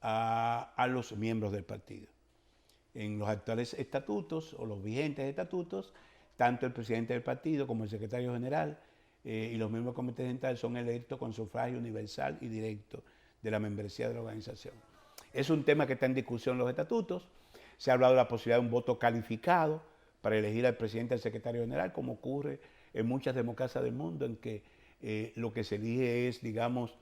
a los miembros del partido. En los actuales estatutos o los vigentes estatutos, tanto el presidente del partido como el secretario general y los miembros del comité central son electos con sufragio universal y directo de la membresía de la organización. Es un tema que está en discusión en los estatutos. Se ha hablado de la posibilidad de un voto calificado para elegir al presidente y al secretario general, como ocurre en muchas democracias del mundo, en que lo que se elige es, digamos,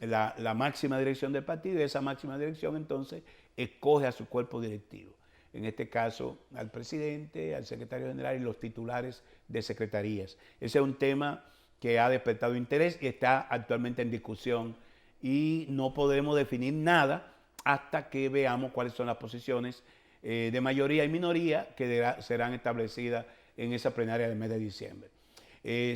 la máxima dirección del partido, y esa máxima dirección entonces escoge a su cuerpo directivo. En este caso, al presidente, al secretario general y los titulares de secretarías. Ese es un tema que ha despertado interés y está actualmente en discusión, y no podremos definir nada hasta que veamos cuáles son las posiciones de mayoría y minoría que serán establecidas en esa plenaria del mes de diciembre.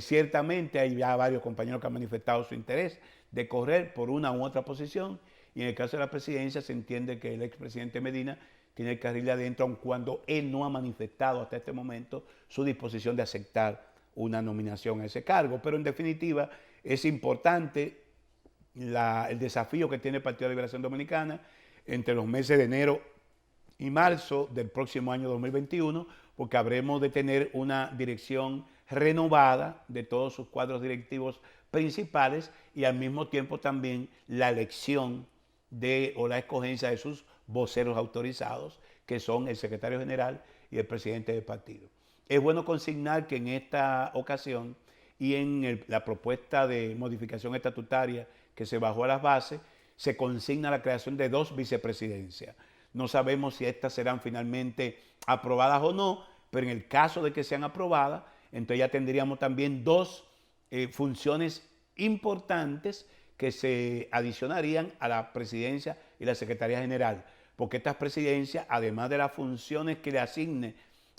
Ciertamente hay ya varios compañeros que han manifestado su interés de correr por una u otra posición, y en el caso de la presidencia se entiende que el expresidente Medina tiene el carril de adentro, aun cuando él no ha manifestado hasta este momento su disposición de aceptar una nominación a ese cargo. Pero en definitiva es importante el desafío que tiene el Partido de Liberación Dominicana entre los meses de enero y marzo del próximo año 2021, porque habremos de tener una dirección renovada de todos sus cuadros directivos principales y al mismo tiempo también la elección o la escogencia de sus voceros autorizados, que son el secretario general y el presidente del partido. Es bueno consignar que en esta ocasión y en la propuesta de modificación estatutaria que se bajó a las bases, se consigna la creación de 2 vicepresidencias. No sabemos si estas serán finalmente aprobadas o no, pero en el caso de que sean aprobadas, entonces ya tendríamos también 2 funciones importantes que se adicionarían a la presidencia y la secretaría general, porque estas presidencias, además de las funciones que le asigne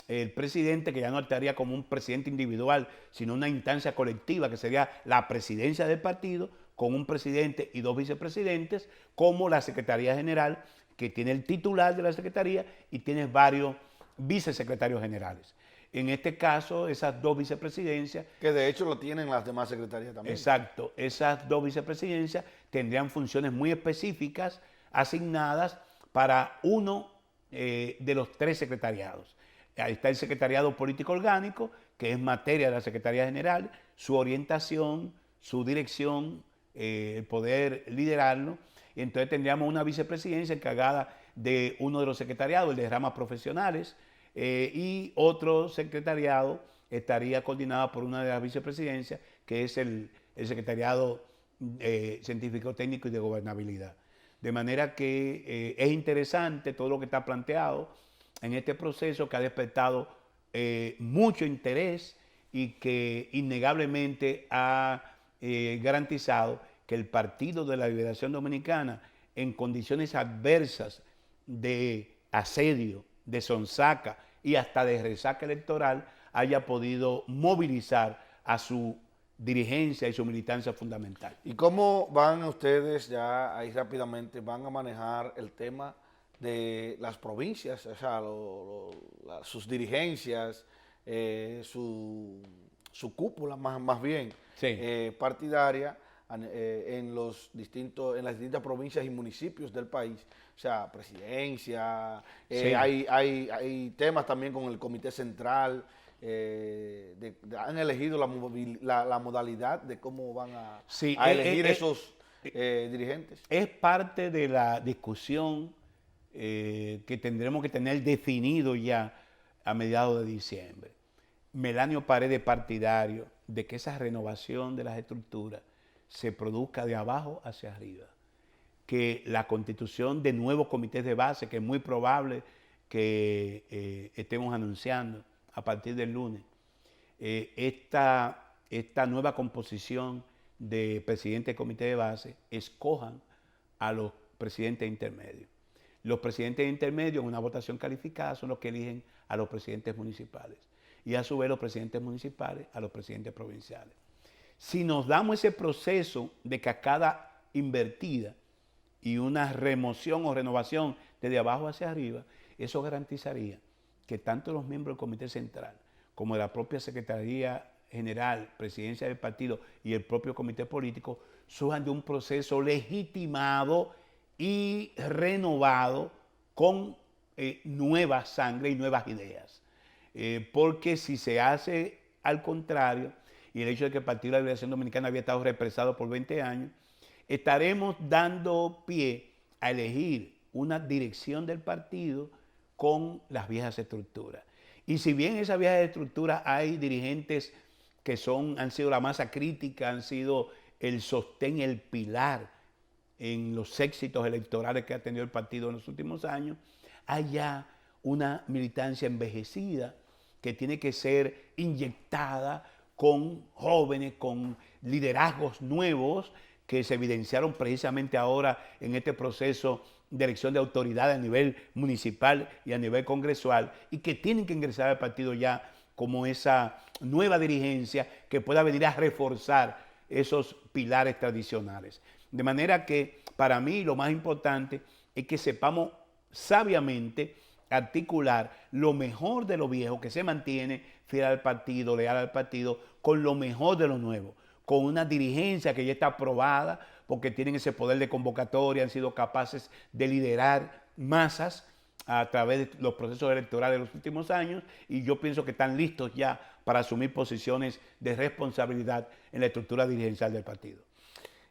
el presidente, que ya no actuaría como un presidente individual, sino una instancia colectiva, que sería la presidencia del partido, con un presidente y 2 vicepresidentes, como la secretaría general, que tiene el titular de la secretaría y tiene varios vicesecretarios generales. En este caso, esas 2 vicepresidencias... Que de hecho lo tienen las demás secretarías también. Exacto. Esas 2 vicepresidencias tendrían funciones muy específicas asignadas para uno de los 3 secretariados. Ahí está el secretariado político orgánico, que es materia de la Secretaría General, su orientación, su dirección, el poder liderarlo. Y entonces tendríamos una vicepresidencia encargada de uno de los secretariados, el de ramas profesionales, y otro secretariado estaría coordinado por una de las vicepresidencias, que es el secretariado científico, técnico y de gobernabilidad. De manera que es interesante todo lo que está planteado en este proceso, que ha despertado mucho interés y que innegablemente ha garantizado que el Partido de la Liberación Dominicana, en condiciones adversas de asedio, de sonsaca y hasta de resaca electoral, haya podido movilizar a su dirigencia y su militancia fundamental. ¿Y cómo van ustedes ya ahí rápidamente, van a manejar el tema de las provincias, o sea, sus dirigencias, su cúpula más bien, Sí. partidaria en las distintas provincias y municipios del país? O sea, presidencia, Sí. hay temas también con el Comité Central, han elegido la modalidad de cómo van a elegir esos dirigentes. Es parte de la discusión que tendremos que tener definido ya a mediados de diciembre. Melanio Paredes, partidario de que esa renovación de las estructuras se produzca de abajo hacia arriba, que la constitución de nuevos comités de base, que es muy probable que estemos anunciando a partir del lunes, esta nueva composición de presidente de comité de base escojan a los presidentes intermedios. Los presidentes intermedios en una votación calificada son los que eligen a los presidentes municipales y a su vez los presidentes municipales a los presidentes provinciales. Si nos damos ese proceso de cascada invertida y una remoción o renovación desde abajo hacia arriba, eso garantizaría que tanto los miembros del Comité Central como de la propia Secretaría General, Presidencia del Partido y el propio Comité Político surjan de un proceso legitimado y renovado con nueva sangre y nuevas ideas. Porque si se hace al contrario, y el hecho de que el Partido de la Liberación Dominicana había estado represado por 20 años, estaremos dando pie a elegir una dirección del partido con las viejas estructuras. Y si bien en esas viejas estructuras hay dirigentes que han sido la masa crítica, han sido el sostén, el pilar en los éxitos electorales que ha tenido el partido en los últimos años, hay ya una militancia envejecida que tiene que ser inyectada con jóvenes, con liderazgos nuevos que se evidenciaron precisamente ahora en este proceso de elección de autoridad a nivel municipal y a nivel congresual, y que tienen que ingresar al partido ya como esa nueva dirigencia que pueda venir a reforzar esos pilares tradicionales. De manera que para mí lo más importante es que sepamos sabiamente articular lo mejor de lo viejo, que se mantiene fiel al partido, leal al partido, con lo mejor de lo nuevo, con una dirigencia que ya está aprobada, porque tienen ese poder de convocatoria, han sido capaces de liderar masas a través de los procesos electorales de los últimos años, y yo pienso que están listos ya para asumir posiciones de responsabilidad en la estructura dirigencial del partido.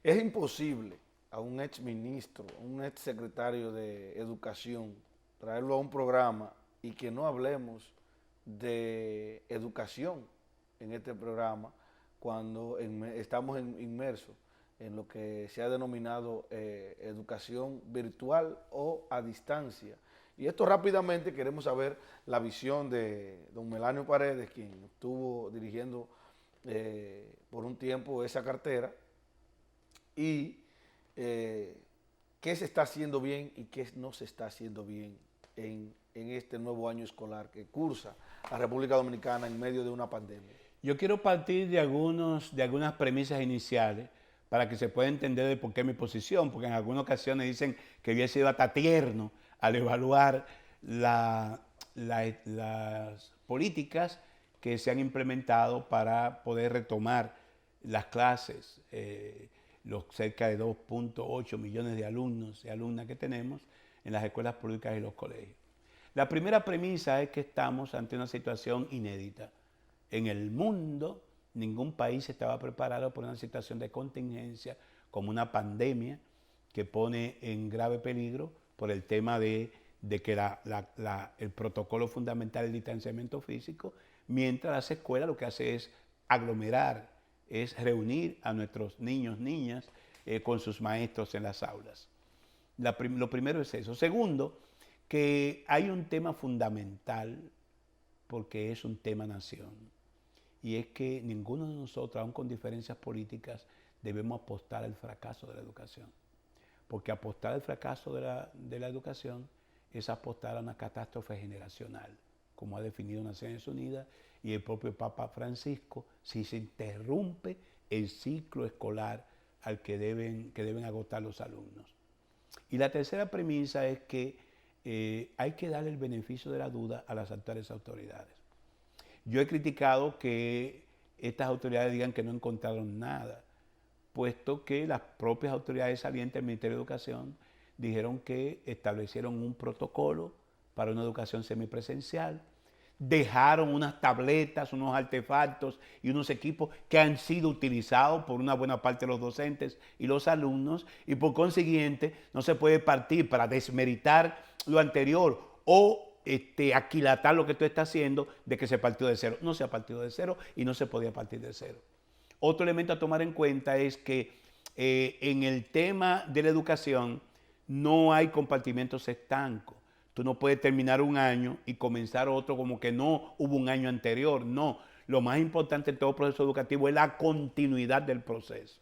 Es imposible a un ex ministro, un ex secretario de Educación, traerlo a un programa y que no hablemos de educación en este programa cuando estamos inmersos en lo que se ha denominado educación virtual o a distancia. Y esto rápidamente queremos saber la visión de don Melanio Paredes, quien estuvo dirigiendo por un tiempo esa cartera, y qué se está haciendo bien y qué no se está haciendo bien en este nuevo año escolar que cursa la República Dominicana en medio de una pandemia. Yo quiero partir de algunas premisas iniciales para que se pueda entender de por qué mi posición, porque en algunas ocasiones dicen que había sido hasta tierno al evaluar las políticas que se han implementado para poder retomar las clases, los cerca de 2.8 millones de alumnos y alumnas que tenemos en las escuelas públicas y los colegios. La primera premisa es que estamos ante una situación inédita. En el mundo, ningún país estaba preparado por una situación de contingencia como una pandemia que pone en grave peligro por el tema de que el protocolo fundamental del distanciamiento físico, mientras las escuelas lo que hace es aglomerar, es reunir a nuestros niños, niñas, con sus maestros en las aulas. Lo primero es eso. Segundo, que hay un tema fundamental porque es un tema nación. Y es que ninguno de nosotros, aun con diferencias políticas, debemos apostar al fracaso de la educación. Porque apostar al fracaso de la educación es apostar a una catástrofe generacional, como ha definido Naciones Unidas y el propio Papa Francisco, si se interrumpe el ciclo escolar al que deben agotar los alumnos. Y la tercera premisa es que hay que darle el beneficio de la duda a las actuales autoridades. Yo he criticado que estas autoridades digan que no encontraron nada, puesto que las propias autoridades salientes del Ministerio de Educación dijeron que establecieron un protocolo para una educación semipresencial, dejaron unas tabletas, unos artefactos y unos equipos que han sido utilizados por una buena parte de los docentes y los alumnos, y por consiguiente no se puede partir para desmeritar lo anterior o aquilatar lo que tú estás haciendo de que se partió de cero. No se ha partido de cero y no se podía partir de cero. Otro elemento a tomar en cuenta es que en el tema de la educación no hay compartimentos estancos. Tú no puedes terminar un año y comenzar otro como que no hubo un año anterior. No, lo más importante en todo proceso educativo es la continuidad del proceso.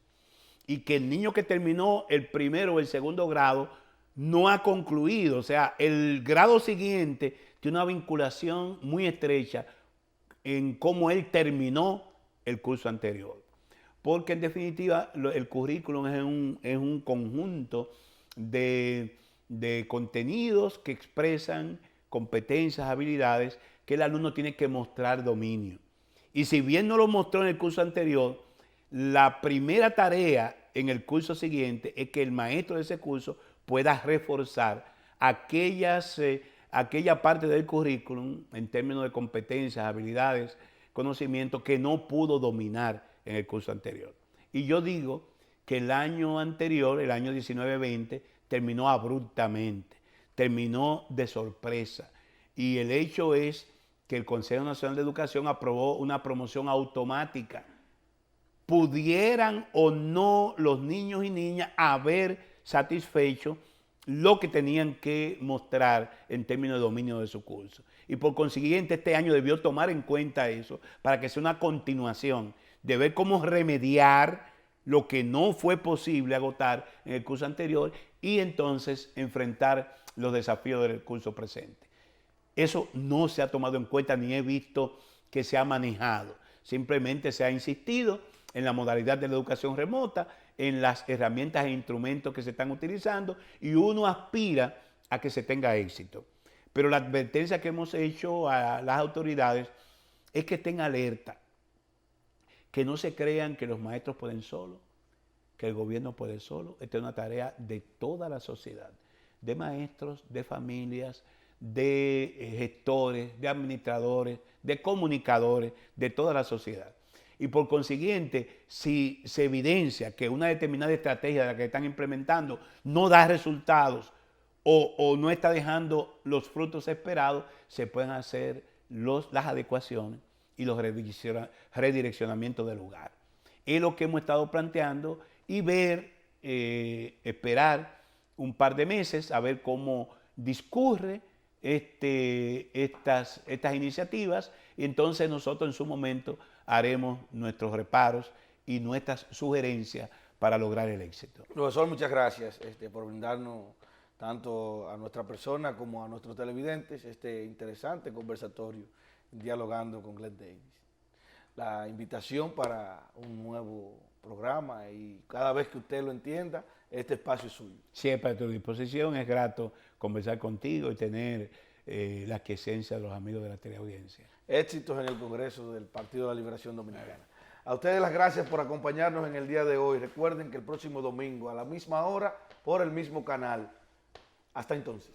Y que el niño que terminó el primero o el segundo grado no ha concluido. O sea, el grado siguiente tiene una vinculación muy estrecha en cómo él terminó el curso anterior. Porque en definitiva el currículum es un conjunto de contenidos que expresan competencias, habilidades que el alumno tiene que mostrar dominio. Y si bien no lo mostró en el curso anterior, la primera tarea en el curso siguiente es que el maestro de ese curso pueda reforzar aquella parte del currículum en términos de competencias, habilidades, conocimientos que no pudo dominar en el curso anterior. Y yo digo que el año anterior, el año 19-20, terminó abruptamente, terminó de sorpresa. Y el hecho es que el Consejo Nacional de Educación aprobó una promoción automática. Pudieran o no los niños y niñas haber satisfecho lo que tenían que mostrar en términos de dominio de su curso. Y por consiguiente este año debió tomar en cuenta eso para que sea una continuación de ver cómo remediar lo que no fue posible agotar en el curso anterior y entonces enfrentar los desafíos del curso presente. Eso no se ha tomado en cuenta ni he visto que se ha manejado. Simplemente se ha insistido en la modalidad de la educación remota en las herramientas e instrumentos que se están utilizando y uno aspira a que se tenga éxito. Pero la advertencia que hemos hecho a las autoridades es que estén alerta, que no se crean que los maestros pueden solo, que el gobierno puede solo. Esta es una tarea de toda la sociedad, de maestros, de familias, de gestores, de administradores, de comunicadores, de toda la sociedad. Y por consiguiente, si se evidencia que una determinada estrategia de la que están implementando no da resultados o no está dejando los frutos esperados, se pueden hacer las adecuaciones y los redireccionamientos del lugar. Es lo que hemos estado planteando y ver, esperar un par de meses a ver cómo discurre estas iniciativas, y entonces nosotros en su momento haremos nuestros reparos y nuestras sugerencias para lograr el éxito. Profesor, muchas gracias por brindarnos tanto a nuestra persona como a nuestros televidentes este interesante conversatorio dialogando con Glenn Davis. La invitación para un nuevo programa, y cada vez que usted lo entienda, este espacio es suyo. Siempre a tu disposición, es grato conversar contigo y tener la quiesencia de los amigos de la teleaudiencia. Éxitos en el Congreso del Partido de la Liberación Dominicana. A ustedes las gracias por acompañarnos en el día de hoy. Recuerden que el próximo domingo a la misma hora, por el mismo canal. Hasta entonces.